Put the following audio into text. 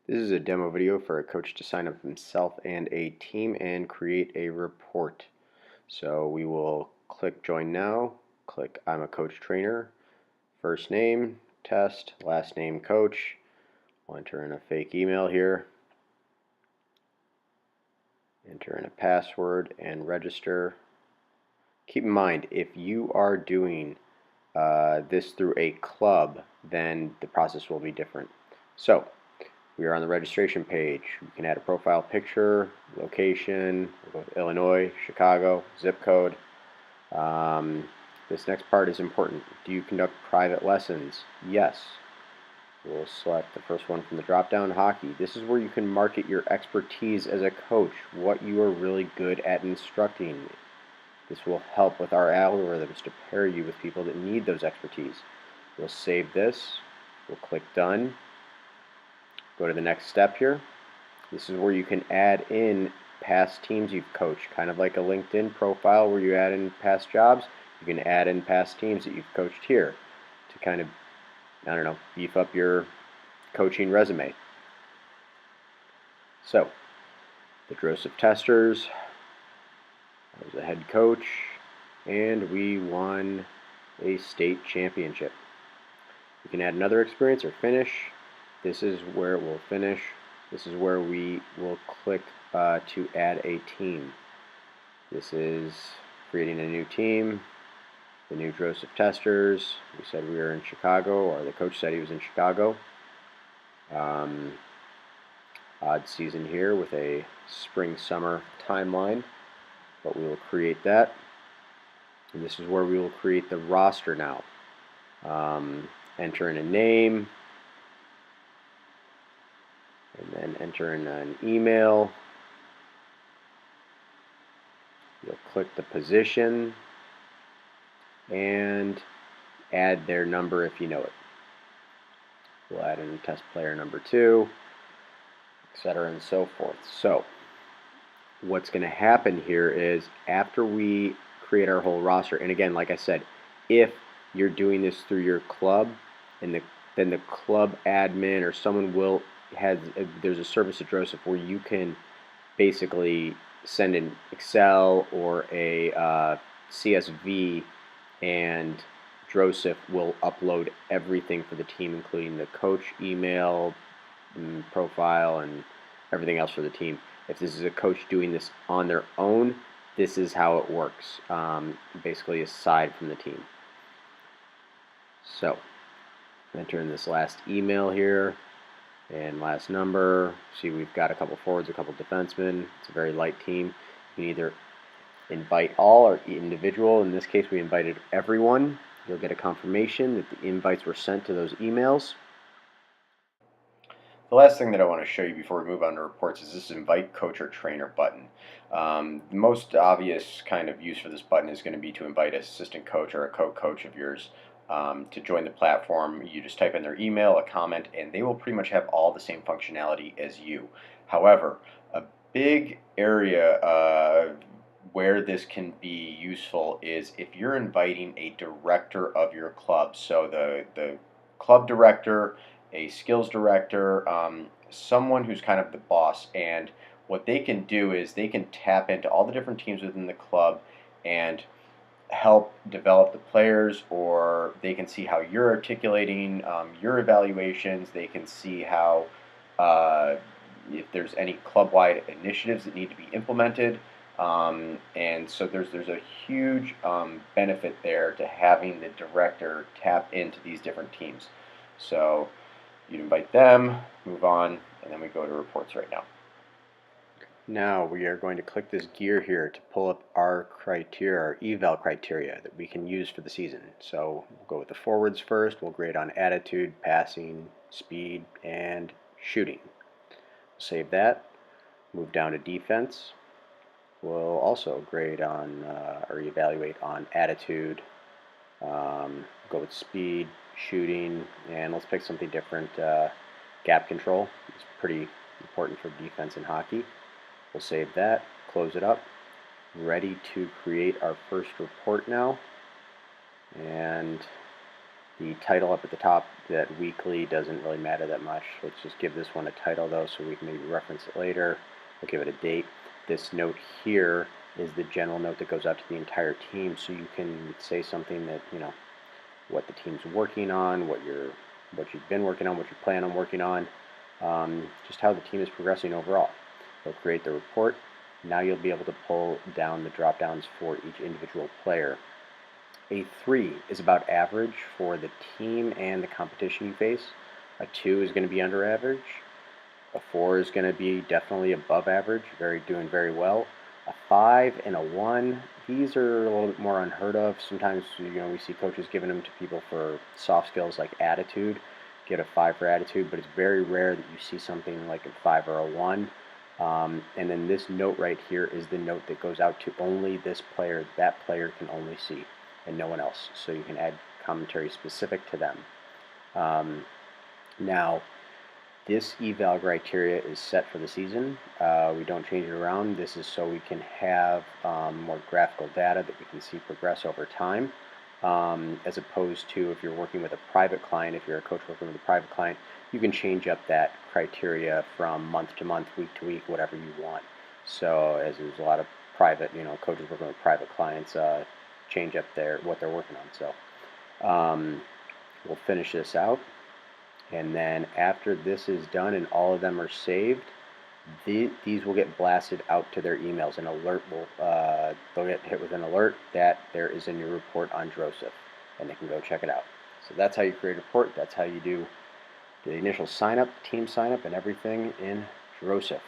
This is a demo video for a coach to sign up himself and a team and create a report. So we will click join now, click I'm a coach trainer, first name, test, last name coach. We'll enter in a fake email here, enter in a password and register. Keep in mind, if you are doing this through a club, then the process will be different. So we are on the registration page. You can add a profile picture, location, we'll go with Illinois, Chicago, zip code. This next part is important. Do you conduct private lessons? Yes. We'll select the first one from the drop-down, hockey. This is where you can market your expertise as a coach, what you are really good at instructing. This will help with our algorithms to pair you with people that need those expertise. We'll save this. We'll click done. Go to the next step here. This is where you can add in past teams you've coached, kind of like a LinkedIn profile where you add in past jobs. You can add in past teams that you've coached here to kind of, I don't know, beef up your coaching resume. So, the Joseph Testers, I was a head coach, and we won a state championship. You can add another experience or finish. This is where it will finish. This is where we will click to add a team. This is creating a new team, the new Joseph Testers. We said we were in Chicago, or the coach said he was in Chicago. Odd season here with a spring-summer timeline, but we will create that. And this is where we will create the roster now. Enter in a name, and then enter in an email. You'll click the position and add their number if you know it. We'll add in test player number 2, etc. and so forth. So what's going to happen here is after we create our whole roster, and again, like I said, if you're doing this through your club, and then the club admin or someone will there's a service at Joseph where you can basically send an Excel or a CSV, and Joseph will upload everything for the team, including the coach email, profile, and everything else for the team. If this is a coach doing this on their own, this is how it works, basically aside from the team. So enter in this last email here and last number. See, we've got a couple forwards, a couple defensemen. It's a very light team. You can either invite all or individual. In this case, we invited everyone. You'll get a confirmation that the invites were sent to those emails. The last thing that I want to show you before we move on to reports is this invite coach or trainer button. The most obvious kind of use for this button is going to be to invite an assistant coach or a co-coach of yours to join the platform. You just type in their email, a comment, and they will pretty much have all the same functionality as you. However, a big area where this can be useful is if you're inviting a director of your club. So the club director, a skills director, someone who's kind of the boss, and what they can do is they can tap into all the different teams within the club and help develop the players, or they can see how you're articulating your evaluations. They can see how if there's any club-wide initiatives that need to be implemented, and so there's a huge benefit there to having the director tap into these different teams. So you invite them, move on, and then we go to reports right now. Now we are going to click this gear here to pull up our criteria, our eval criteria that we can use for the season. So we'll go with the forwards first. We'll grade on attitude, passing, speed, and shooting. Save that. Move down to defense. We'll also grade on or evaluate on attitude. Go with speed, shooting, and let's pick something different. Gap control is pretty important for defense in hockey. We'll save that, close it up. Ready to create our first report now. And The title up at the top, that weekly, doesn't really matter that much. Let's just give this one a title though, so we can maybe reference it later. We'll give it a date. This note here is the general note that goes out to the entire team, so you can say something that, what the team's working on, what you've been working on, what you plan on working on, just how the team is progressing overall. You'll create the report. Now you'll be able to pull down the drop downs for each individual player. A 3 is about average for the team and the competition you face. A 2 is going to be under average. A 4 is going to be definitely above average, doing very well. A 5 and a 1, these are a little bit more unheard of. Sometimes we see coaches giving them to people for soft skills like attitude. Get a 5 for attitude, but it's very rare that you see something like a 5 or a 1. And then this note right here is the note that goes out to only this player. That player can only see, and no one else. So you can add commentary specific to them. Now, this eval criteria is set for the season. We don't change it around. This is so we can have more graphical data that we can see progress over time, as opposed to if you're working with a private client. If you're a coach working with a private client, you can change up that criteria from month to month, week to week, whatever you want. So as there's a lot of private, coaches working with private clients, change up what they're working on. So we'll finish this out. And then after this is done and all of them are saved, these will get blasted out to their emails. An alert they'll get hit with an alert that there is a new report on Drosif, and they can go check it out. So that's how you create a report. That's how you do the initial sign up, team sign up, and everything in Drosif.